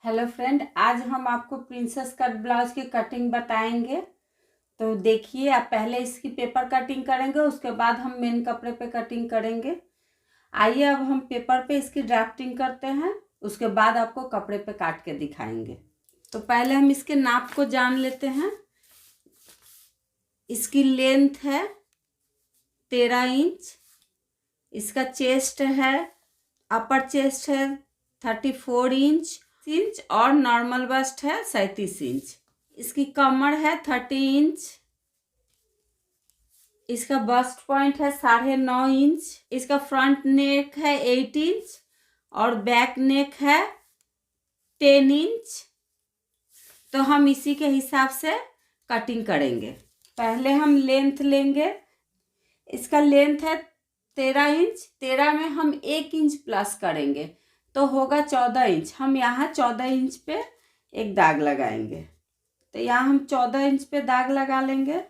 Hello friend, आज हम आपको प्रिंसेस कट ब्लाउज की कटिंग बताएंगे। तो देखिए, आप पहले इसकी पेपर कटिंग करेंगे, उसके बाद हम मेन कपड़े पे कटिंग करेंगे। आइए अब हम पेपर पे इसकी ड्राफ्टिंग करते हैं, उसके बाद आपको कपड़े पे काट के दिखाएंगे। तो पहले हम इसके नाप को जान लेते हैं। इसकी लेंथ है 13 इंच। इसका चेस्ट है, अपर चेस्ट है 34 इंच और नॉर्मल बस्ट है 37 इंच। इसकी कमर है 30 इंच। इसका बस्ट पॉइंट है 9.5 इंच। इसका फ्रंट नेक है 8 इंच और बैक नेक है 10 इंच। तो हम इसी के हिसाब से कटिंग करेंगे। पहले हम लेंथ लेंगे। इसका लेंथ है 13 इंच। 13 में हम 1 इंच प्लस करेंगे तो होगा 14 इंच। हम यहाँ 14 इंच पे एक दाग लगाएंगे। तो यहाँ हम 14 इंच पे दाग लगा लेंगे।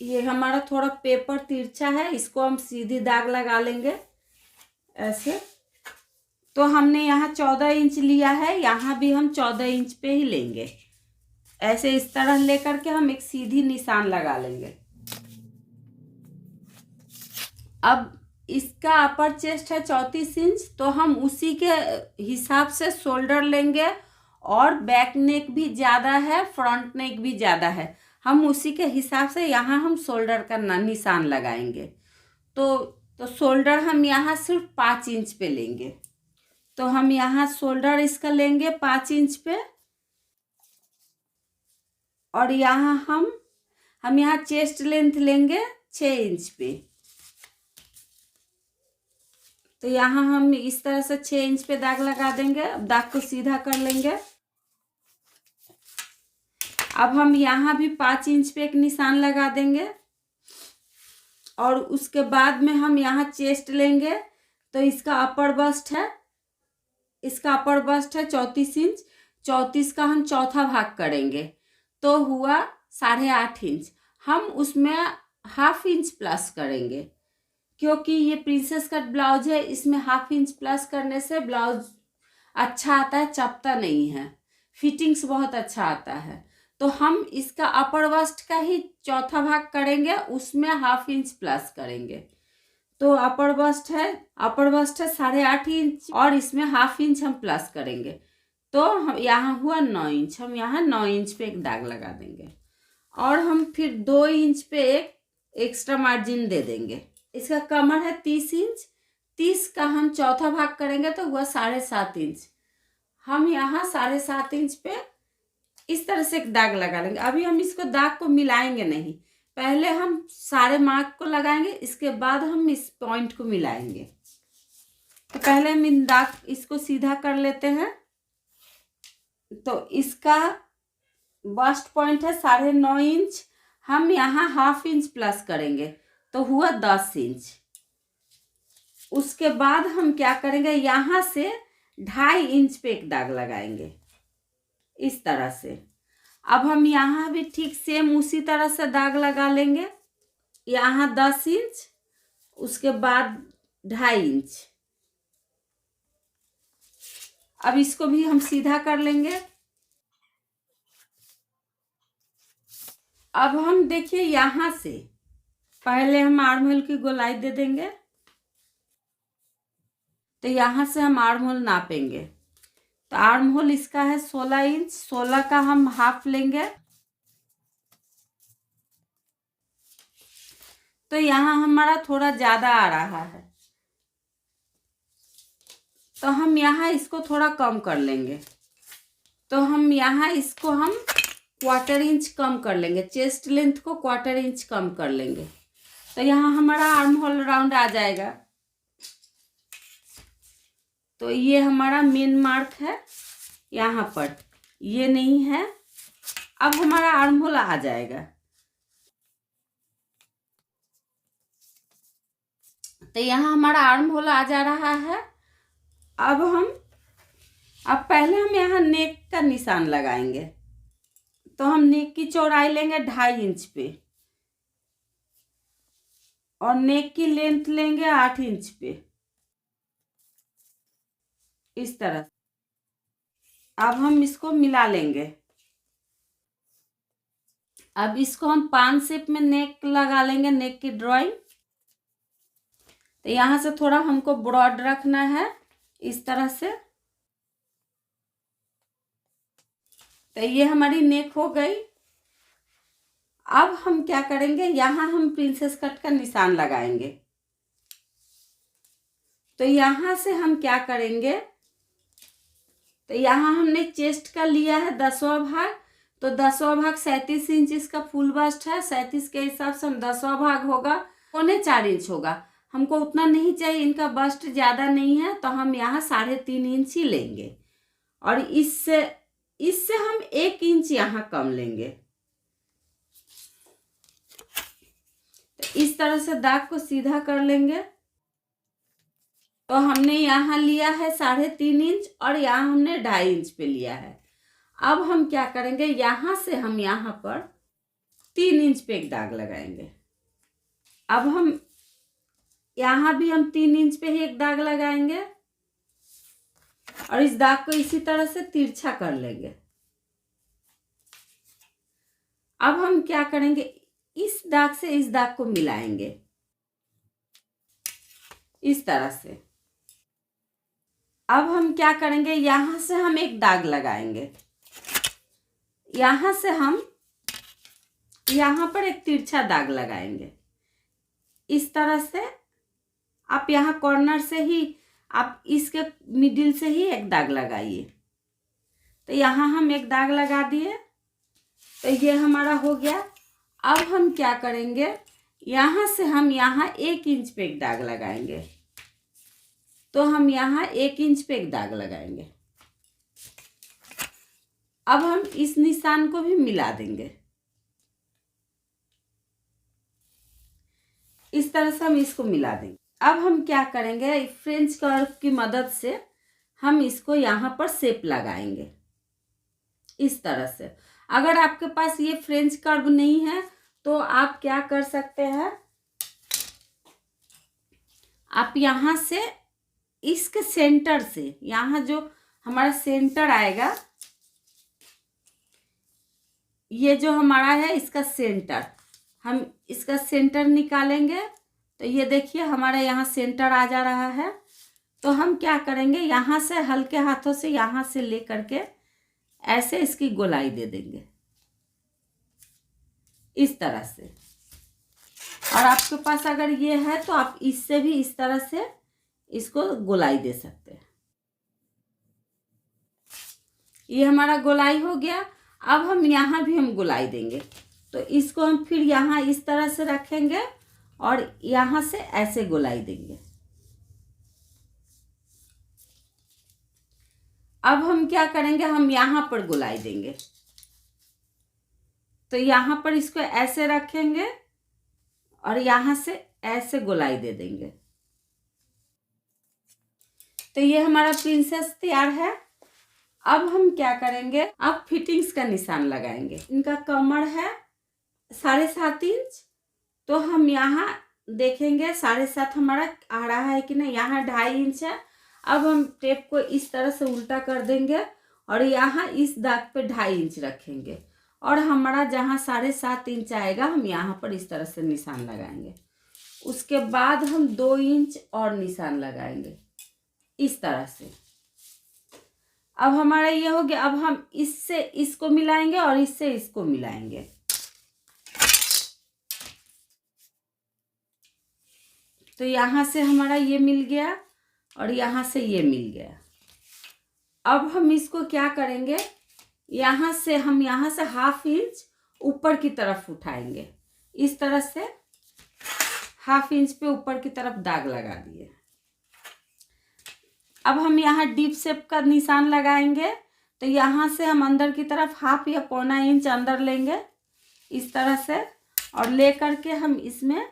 ये हमारा थोड़ा पेपर तिरछा है, इसको हम सीधी दाग लगा लेंगे ऐसे। तो हमने यहाँ 14 इंच लिया है, यहाँ भी हम 14 इंच पे ही लेंगे। ऐसे इस तरह लेकर के हम एक सीधी निशान लगा लेंगे। अब इसका अपर चेस्ट है 34 इंच, तो हम उसी के हिसाब से शोल्डर लेंगे। और बैक नेक भी ज़्यादा है, फ्रंट नेक भी ज़्यादा है, हम उसी के हिसाब से यहाँ हम शोल्डर का निशान लगाएंगे। तो शोल्डर हम यहाँ सिर्फ 5 इंच पे लेंगे। तो हम यहाँ शोल्डर इसका लेंगे 5 इंच पे। और यहाँ हम यहाँ चेस्ट लेंथ लेंगे 6 इंच पे। तो यहाँ हम इस तरह से 6 इंच पे दाग लगा देंगे। अब दाग को सीधा कर लेंगे। अब हम यहाँ भी 5 इंच पे एक निशान लगा देंगे। और उसके बाद में हम यहाँ चेस्ट लेंगे। तो इसका अपर बस्ट है 34 इंच। 34 का हम चौथा भाग करेंगे तो हुआ 8.5 इंच। हम उसमें 1/2 इंच प्लस करेंगे, क्योंकि ये प्रिंसेस कट ब्लाउज है, इसमें 1/2 इंच प्लस करने से ब्लाउज अच्छा आता है, चपता नहीं है, फिटिंग्स बहुत अच्छा आता है। तो हम इसका अपर बस्ट का ही चौथा भाग करेंगे, उसमें 1/2 इंच प्लस करेंगे। तो अपर बस्ट है 8.5 इंच और इसमें 1/2 इंच हम प्लस करेंगे। तो हम यहाँ हुआ 9 इंच। हम यहाँ 9 इंच पे एक दाग लगा देंगे। और हम फिर 2 इंच पे एक एक्स्ट्रा मार्जिन दे देंगे। इसका कमर है 30 इंच। 30 का हम चौथा भाग करेंगे तो हुआ 7.5 इंच। हम यहाँ 7.5 इंच पे इस तरह से एक दाग लगा लेंगे। अभी हम इसको दाग को मिलाएंगे नहीं, पहले हम सारे मार्क को लगाएंगे, इसके बाद हम इस पॉइंट को मिलाएंगे। तो पहले हम इन दाग इसको सीधा कर लेते हैं। तो इसका बस्ट पॉइंट है 9.5 इंच। हम यहाँ 1/2 इंच प्लस करेंगे तो हुआ 10 इंच। उसके बाद हम क्या करेंगे, यहाँ से 2.5 इंच पे एक दाग लगाएंगे इस तरह से। अब हम यहाँ भी ठीक सेम उसी तरह से दाग लगा लेंगे। यहाँ 10 इंच, उसके बाद 2.5 इंच। अब इसको भी हम सीधा कर लेंगे। अब हम देखिए, यहाँ से पहले हम आर्म होल की गोलाई दे देंगे। तो यहाँ से हम आर्म होल नापेंगे। तो आर्म होल इसका है 16 इंच। 16 का हम हाफ लेंगे। तो यहाँ हमारा थोड़ा ज़्यादा आ रहा है, तो हम यहाँ इसको थोड़ा कम कर लेंगे। तो हम यहाँ इसको हम 1/4 इंच कम कर लेंगे, चेस्ट लेंथ को 1/4 इंच कम कर लेंगे। तो यहाँ हमारा आर्म होल राउंड आ जाएगा। तो ये हमारा मेन मार्क है, यहाँ पर ये नहीं है। अब हमारा आर्म होल आ जाएगा। तो यहाँ हमारा आर्म होल आ जा रहा है। अब पहले हम यहाँ नेक का निशान लगाएंगे। तो हम नेक की चौड़ाई लेंगे 2.5 इंच पे और नेक की लेंथ लेंगे 8 इंच पे इस तरह। अब हम इसको मिला लेंगे। अब इसको हम 5 शेप में नेक लगा लेंगे, नेक की ड्राइंग। तो यहाँ से थोड़ा हमको ब्रॉड रखना है इस तरह से। तो ये हमारी नेक हो गई। अब हम क्या करेंगे, यहाँ हम प्रिंसेस कट का निशान लगाएंगे। तो यहाँ से हम क्या करेंगे, तो यहाँ हमने चेस्ट का लिया है 10वां भाग। तो 10वां भाग 37 इंच इसका फुल बस्ट है। 37 के हिसाब से हम 10वां भाग होगा 4.25 इंच होगा। हमको उतना नहीं चाहिए, इनका बस्ट ज़्यादा नहीं है, तो हम यहाँ 3.5 इंच ही लेंगे। और इससे हम 1 इंच यहाँ कम लेंगे। तो इस तरह से दाग को सीधा कर लेंगे। तो हमने यहाँ लिया है 3.5 इंच और यहाँ हमने 2.5 इंच पे लिया है। अब हम क्या करेंगे, यहाँ से हम यहाँ पर 3 इंच पे एक दाग लगाएंगे। अब हम यहाँ भी हम 3 इंच पे ही एक दाग लगाएंगे और इस दाग को इसी तरह से तिरछा कर लेंगे। अब हम क्या करेंगे, इस दाग से इस दाग को मिलाएंगे इस तरह से। अब हम क्या करेंगे, यहाँ से हम एक दाग लगाएंगे। यहाँ से हम यहाँ पर एक तिरछा दाग लगाएंगे इस तरह से। आप यहाँ कॉर्नर से ही, आप इसके मिडिल से ही एक दाग लगाइए। तो यहाँ हम एक दाग लगा दिए। तो ये हमारा हो गया। अब हम क्या करेंगे, यहाँ से हम यहाँ 1 इंच पे एक दाग लगाएंगे। तो हम यहाँ 1 इंच पे एक दाग लगाएंगे। अब हम इस निशान को भी मिला देंगे इस तरह से। हम इसको मिला देंगे। अब हम क्या करेंगे, फ्रेंच कर्व की मदद से हम इसको यहाँ पर शेप लगाएंगे इस तरह से। अगर आपके पास ये फ्रेंच कर्व नहीं है तो आप क्या कर सकते हैं, आप यहाँ से इसके सेंटर से, यहाँ जो हमारा सेंटर आएगा, ये जो हमारा है इसका सेंटर, हम इसका सेंटर निकालेंगे। तो ये देखिए हमारा यहाँ सेंटर आ जा रहा है। तो हम क्या करेंगे, यहाँ से हल्के हाथों से यहाँ से ले करके ऐसे इसकी गोलाई दे देंगे इस तरह से। और आपके पास अगर ये है तो आप इससे भी इस तरह से इसको गोलाई दे सकते हैं। ये हमारा गोलाई हो गया। अब हम यहाँ भी हम गोलाई देंगे। तो इसको हम फिर यहाँ इस तरह से रखेंगे और यहाँ से ऐसे गोलाई देंगे। अब हम क्या करेंगे, हम यहाँ पर गोलाई देंगे। तो यहाँ पर इसको ऐसे रखेंगे और यहाँ से ऐसे गोलाई दे देंगे। तो ये हमारा प्रिंसेस तैयार है। अब हम क्या करेंगे, अब फिटिंग्स का निशान लगाएंगे। इनका कमर है 7.5 इंच। तो हम यहाँ देखेंगे 7.5 हमारा आ रहा है कि नहीं, यहाँ 2.5 इंच है। अब हम टेप को इस तरह से उल्टा कर देंगे और यहाँ इस दाग पे 2.5 इंच रखेंगे और हमारा जहाँ 7.5 इंच आएगा हम यहाँ पर इस तरह से निशान लगाएंगे। उसके बाद हम 2 इंच और निशान लगाएंगे इस तरह से। अब हमारा ये हो गया। अब हम इससे इसको मिलाएंगे और इससे इसको मिलाएंगे। तो यहाँ से हमारा ये मिल गया और यहाँ से ये मिल गया। अब हम इसको क्या करेंगे, यहाँ से हम यहाँ से 1/2 इंच ऊपर की तरफ उठाएंगे इस तरह से। 1/2 इंच पे ऊपर की तरफ दाग लगा दिए। अब हम यहाँ डीप शेप का निशान लगाएंगे। तो यहाँ से हम अंदर की तरफ 1/2 या 1.25 इंच अंदर लेंगे इस तरह से और ले करके हम इसमें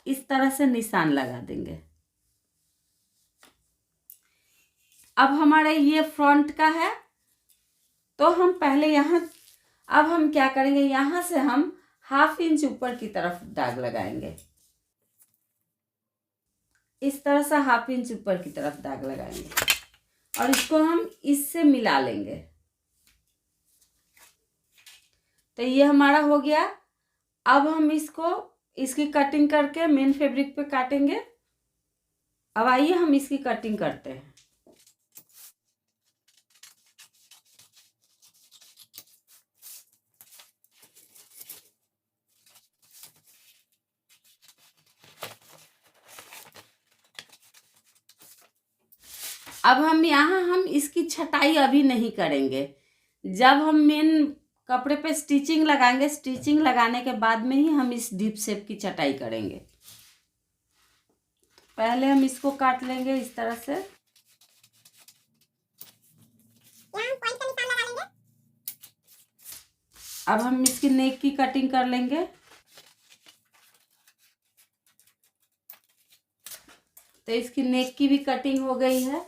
इस तरह से निशान लगा देंगे। अब हमारे ये फ्रंट का है। तो हम पहले यहाँ, अब हम क्या करेंगे, यहाँ से हम 1/2 इंच ऊपर की तरफ दाग लगाएंगे इस तरह से। 1/2 इंच ऊपर की तरफ दाग लगाएंगे और इसको हम इससे मिला लेंगे। तो ये हमारा हो गया। अब हम इसको इसकी कटिंग करके मेन फैब्रिक पे काटेंगे। अब आइए हम इसकी कटिंग करते हैं। अब हम इसकी छटाई अभी नहीं करेंगे। जब हम मेन कपड़े पे स्टिचिंग लगाएंगे, स्टिचिंग लगाने के बाद में ही हम इस डीप शेप की छटाई करेंगे। पहले हम इसको काट लेंगे इस तरह से। अब हम इसकी नेक की कटिंग कर लेंगे। तो इसकी नेक की भी कटिंग हो गई है।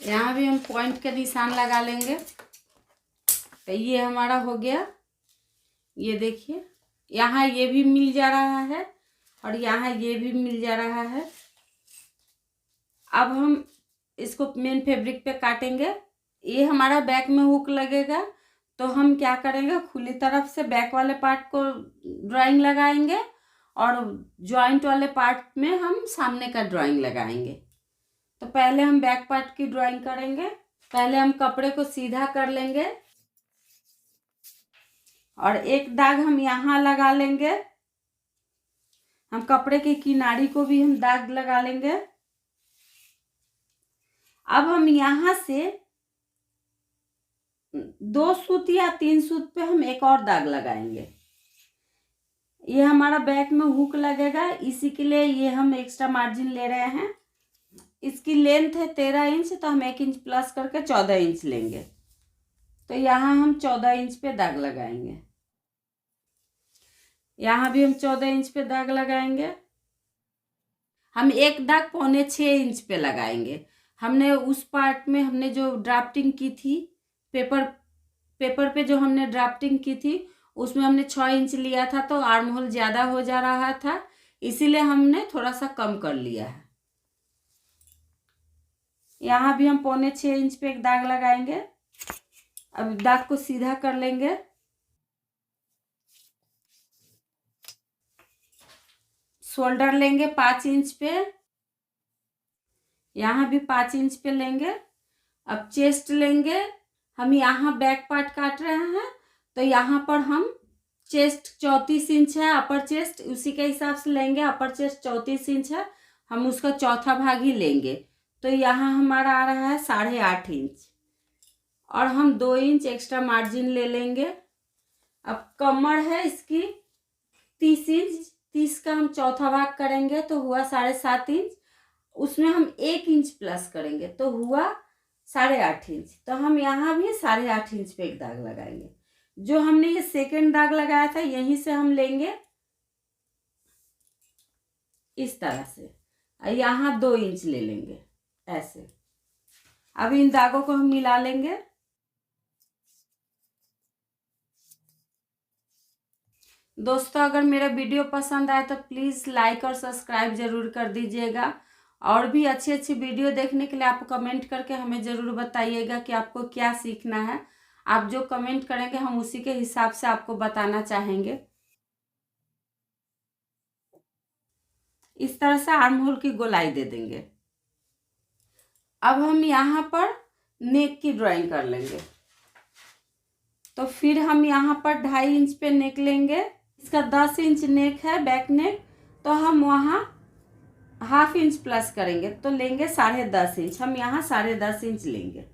यहाँ भी हम पॉइंट के निशान लगा लेंगे। तो ये हमारा हो गया। ये देखिए, यहाँ ये भी मिल जा रहा है और यहाँ ये भी मिल जा रहा है। अब हम इसको मेन फैब्रिक पे काटेंगे। ये हमारा बैक में हुक लगेगा, तो हम क्या करेंगे, खुली तरफ से बैक वाले पार्ट को ड्राइंग लगाएंगे और जॉइंट वाले पार्ट में हम सामने का ड्राइंग लगाएंगे। तो पहले हम बैक पार्ट की ड्राइंग करेंगे। पहले हम कपड़े को सीधा कर लेंगे और एक दाग हम यहाँ लगा लेंगे। हम कपड़े की किनारी को भी हम दाग लगा लेंगे। अब हम यहाँ से 2 सूत या 3 सूत पे हम एक और दाग लगाएंगे। ये हमारा बैक में हुक लगेगा, इसी के लिए ये हम एक्स्ट्रा मार्जिन ले रहे हैं। इसकी लेंथ है 13 इंच, तो हम 1 इंच प्लस करके 14 इंच लेंगे। तो यहाँ हम 14 इंच पे दाग लगाएंगे। यहाँ भी हम 14 इंच पे दाग लगाएंगे। हम एक दाग 5.25 इंच पे लगाएंगे। हमने उस पार्ट में हमने जो ड्राफ्टिंग की थी, पेपर पे जो हमने ड्राफ्टिंग की थी, उसमें हमने 6 इंच लिया था, तो आर्म होल ज़्यादा हो जा रहा था, इसीलिए हमने थोड़ा सा कम कर लिया है। यहाँ भी हम 5.25 इंच पे एक दाग लगाएंगे। अब दाग को सीधा कर लेंगे। शोल्डर लेंगे 5 इंच पे, यहाँ भी 5 इंच पे लेंगे। अब चेस्ट लेंगे। हम यहाँ बैक पार्ट काट रहे हैं, तो यहाँ पर हम चेस्ट 34 इंच है, अपर चेस्ट उसी के हिसाब से लेंगे। अपर चेस्ट 34 इंच है, हम उसका चौथा भाग ही लेंगे। तो यहाँ हमारा आ रहा है 8.5 इंच और हम 2 इंच एक्स्ट्रा मार्जिन ले लेंगे। अब कमर है इसकी 30 इंच, 30 का हम चौथा भाग करेंगे तो हुआ 7.5 इंच। उसमें हम 1 इंच प्लस करेंगे तो हुआ 8.5 इंच। तो हम यहाँ भी 8.5 इंच पे एक दाग लगाएंगे। जो हमने ये सेकेंड दाग लगाया था यहीं से हम लेंगे इस तरह से, यहाँ 2 इंच ले लेंगे ऐसे। अब इन दागों को हम मिला लेंगे। दोस्तों, अगर मेरा वीडियो पसंद आए तो प्लीज़ लाइक और सब्सक्राइब ज़रूर कर दीजिएगा। और भी अच्छी अच्छी वीडियो देखने के लिए आप कमेंट करके हमें ज़रूर बताइएगा कि आपको क्या सीखना है। आप जो कमेंट करेंगे हम उसी के हिसाब से आपको बताना चाहेंगे। इस तरह से आर्म होल की गोलाई दे देंगे। अब हम यहाँ पर नेक की ड्राइंग कर लेंगे। तो फिर हम यहाँ पर 2.5 इंच पे नेक लेंगे। इसका 10 इंच नेक है बैक नेक, तो हम वहाँ 1/2 इंच प्लस करेंगे तो लेंगे 10.5 इंच। हम यहाँ 10.5 इंच लेंगे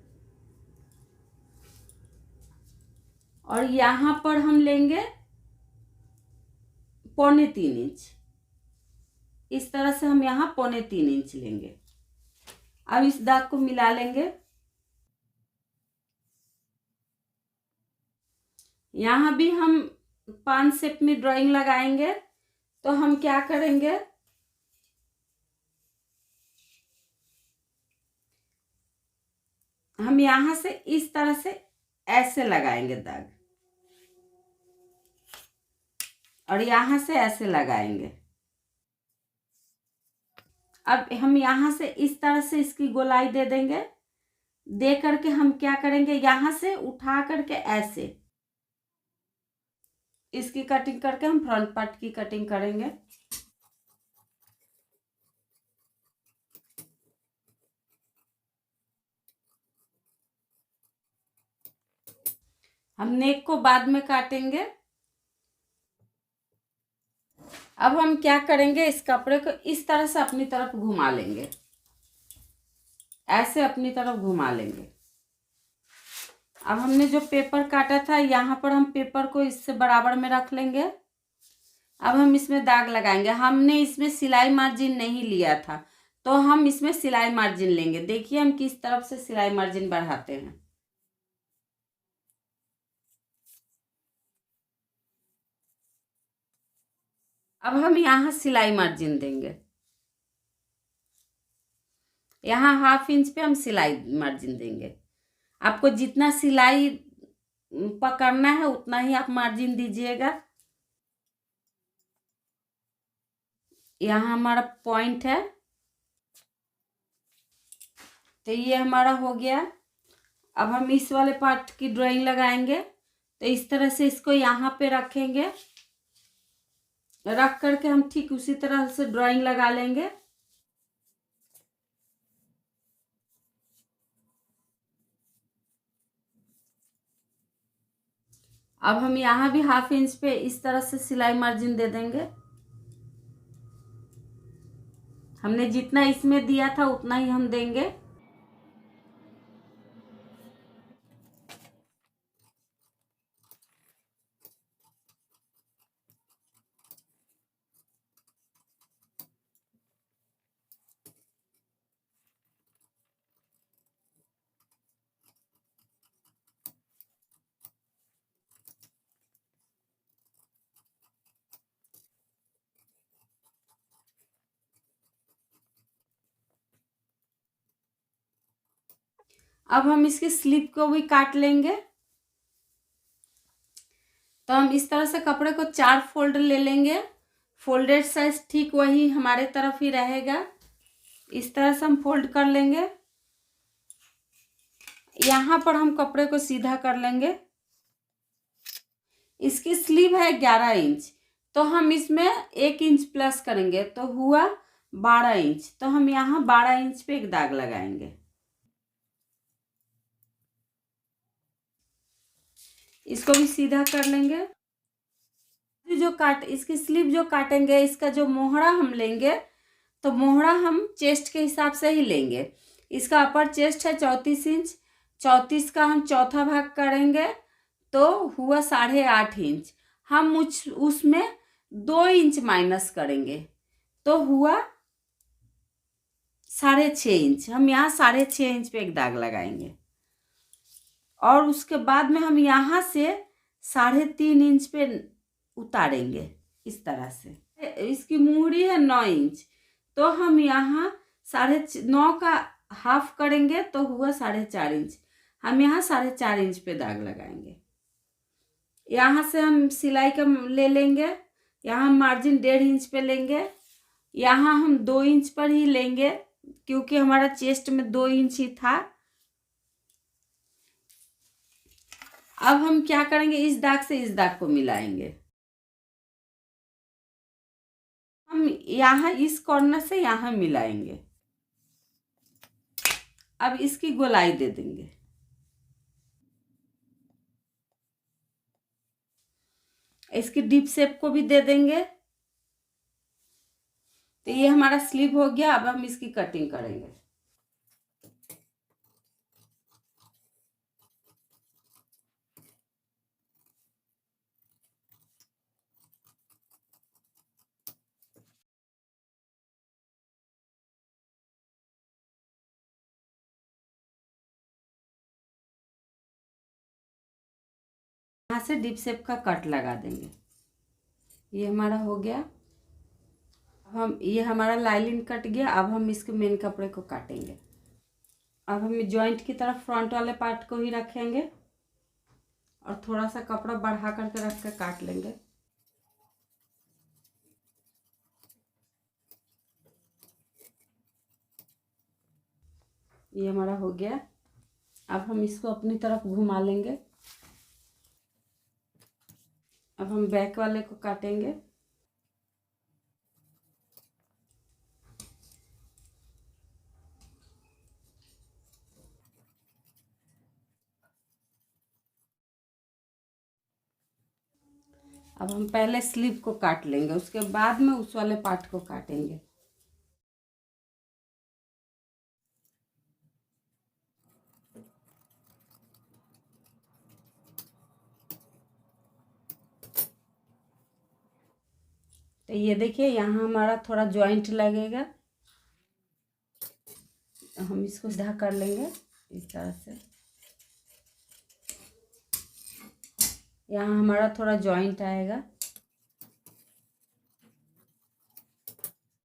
और यहाँ पर हम लेंगे 3.25 इंच। इस तरह से हम यहाँ 3.25 इंच लेंगे। अब इस दाग को मिला लेंगे। यहाँ भी हम 5 शेप में ड्राइंग लगाएंगे। तो हम क्या करेंगे, हम यहाँ से इस तरह से ऐसे लगाएंगे दाग। और यहाँ से ऐसे लगाएंगे। अब हम यहाँ से इस तरह से इसकी गोलाई दे देंगे। दे करके हम क्या करेंगे, यहाँ से उठा करके ऐसे इसकी कटिंग करके हम फ्रंट पार्ट की कटिंग करेंगे। हम नेक को बाद में काटेंगे। अब हम क्या करेंगे, इस कपड़े को इस तरह से अपनी तरफ घुमा लेंगे, ऐसे अपनी तरफ घुमा लेंगे। अब हमने जो पेपर काटा था यहाँ पर हम पेपर को इससे बराबर में रख लेंगे। अब हम इसमें दाग लगाएंगे। हमने इसमें सिलाई मार्जिन नहीं लिया था, तो हम इसमें सिलाई मार्जिन लेंगे। देखिए हम किस तरफ से सिलाई मार्जिन बढ़ाते हैं। अब हम यहाँ सिलाई मार्जिन देंगे। यहाँ 1/2 इंच पे हम सिलाई मार्जिन देंगे। आपको जितना सिलाई पकड़ना है उतना ही आप मार्जिन दीजिएगा। यहाँ हमारा पॉइंट है, तो ये हमारा हो गया। अब हम इस वाले पार्ट की ड्राइंग लगाएंगे। तो इस तरह से इसको यहाँ पे रखेंगे। रख करके हम ठीक उसी तरह से ड्राइंग लगा लेंगे। अब हम यहाँ भी 1/2 इंच पे इस तरह से सिलाई मार्जिन दे देंगे। हमने जितना इसमें दिया था उतना ही हम देंगे। अब हम इसकी स्लीव को भी काट लेंगे। तो हम इस तरह से कपड़े को 4 फोल्ड ले लेंगे। फोल्डेड साइज ठीक वही हमारे तरफ ही रहेगा। इस तरह से हम फोल्ड कर लेंगे। यहाँ पर हम कपड़े को सीधा कर लेंगे। इसकी स्लीव है 11 इंच, तो हम इसमें 1 इंच प्लस करेंगे तो हुआ 12 इंच। तो हम यहाँ 12 इंच पे एक दाग लगाएंगे। इसको भी सीधा कर लेंगे। इसकी स्लीव जो काटेंगे, इसका जो मोहरा हम लेंगे, तो मोहरा हम चेस्ट के हिसाब से ही लेंगे। इसका अपर चेस्ट है 34 इंच। 34 का हम चौथा भाग करेंगे तो हुआ 8.5 इंच। हम उसमें 2 इंच माइनस करेंगे तो हुआ 6.5 इंच। हम यहाँ 6.5 इंच पे एक दाग लगाएंगे। और उसके बाद में हम यहाँ से 3.5 इंच पे उतारेंगे इस तरह से। इसकी मुहरी है 9 इंच, तो हम यहाँ 9.5 का हाफ करेंगे तो हुआ 4.5 इंच। हम यहाँ 4.5 इंच पे दाग लगाएंगे। यहाँ से हम सिलाई का ले लेंगे। यहाँ मार्जिन 1.5 इंच पे लेंगे। यहाँ हम 2 इंच पर ही लेंगे क्योंकि हमारा चेस्ट में 2 इंच ही था। अब हम क्या करेंगे, इस दाग से इस दाग को मिलाएंगे। हम यहाँ इस कॉर्नर से यहाँ मिलाएंगे। अब इसकी गोलाई दे देंगे। इसकी डीप शेप को भी दे देंगे। तो ये हमारा स्लीव हो गया। अब हम इसकी कटिंग करेंगे। यहाँ से डीप शेप का कट लगा देंगे। ये हमारा हो गया। ये हमारा लाइनिंग कट गया। अब हम इसके मेन कपड़े को काटेंगे। अब हम जॉइंट की तरफ फ्रंट वाले पार्ट को ही रखेंगे और थोड़ा सा कपड़ा बढ़ा करके रख कर काट लेंगे। ये हमारा हो गया। अब हम इसको अपनी तरफ घुमा लेंगे। अब हम बैक वाले को काटेंगे। अब हम पहले स्लीव को काट लेंगे, उसके बाद में उस वाले पार्ट को काटेंगे। तो ये देखिए यहाँ हमारा थोड़ा जॉइंट लगेगा, हम इसको सीधा कर लेंगे इस तरह से। यहाँ हमारा थोड़ा जॉइंट आएगा।